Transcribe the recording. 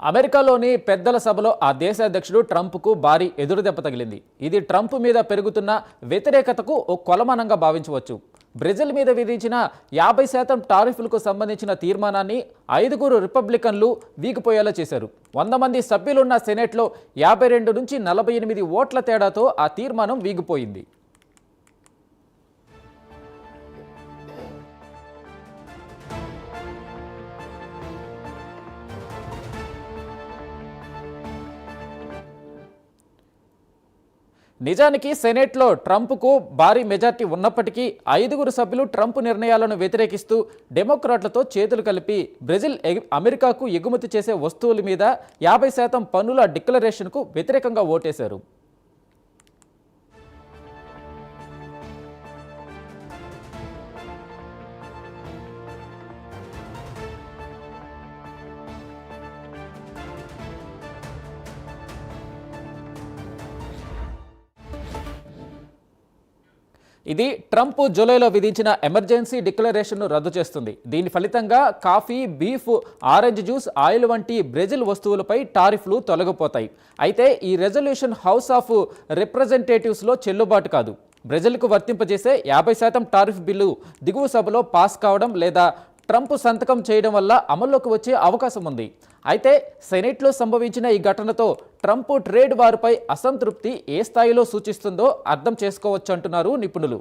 అమెరికాలోని పెద్దల సభలో ఆ దేశ అధ్యక్షుడు ట్రంప్కు భారీ ఎదురుదెబ్బ తగిలింది. ఇది ట్రంప్ మీద పెరుగుతున్న వ్యతిరేకతకు ఓ కొలమానంగా భావించవచ్చు. బ్రెజిల్ మీద విధించిన 50% టారిఫ్లకు సంబంధించిన తీర్మానాన్ని 5 రిపబ్లికన్లు వీగిపోయేలా చేశారు. 100 మంది సభ్యులున్న సెనెట్లో 52 నుంచి 48 ఓట్ల తేడాతో ఆ తీర్మానం వీగిపోయింది. నిజానికి సెనెట్లో ట్రంప్కు భారీ మెజార్టీ ఉన్నప్పటికీ 5 సభ్యులు ట్రంప్ నిర్ణయాలను వ్యతిరేకిస్తూ డెమోక్రాట్లతో చేతులు కలిపి బ్రెజిల్ అమెరికాకు ఎగుమతి చేసే వస్తువుల మీద 50% పన్నుల డిక్లరేషన్కు వ్యతిరేకంగా ఓటేశారు. ఇది ట్రంప్ జూలైలో విధించిన ఎమర్జెన్సీ డిక్లరేషన్ను రద్దు చేస్తుంది. దీని ఫలితంగా coffee, beef, orange juice, oil వంటి బ్రెజిల్ వస్తువులపై టారిఫ్లు తొలగిపోతాయి. అయితే ఈ రెజల్యూషన్ హౌస్ ఆఫ్ రిప్రజెంటేటివ్స్లో చెల్లుబాటు కాదు. బ్రెజిల్కు వర్తింపజేసే 50% టారిఫ్ బిల్లు దిగువ సభలో పాస్ కావడం లేదా ట్రంప్ సంతకం చేయడం వల్ల అమల్లోకి వచ్చే అవకాశం ఉంది. అయితే సెనెట్లో సంభవించిన ఈ ఘటనతో ట్రంప్ ట్రేడ్ వార్పై అసంతృప్తి ఏ స్థాయిలో సూచిస్తుందో అర్థం చేసుకోవచ్చు అంటున్నారు నిపుణులు.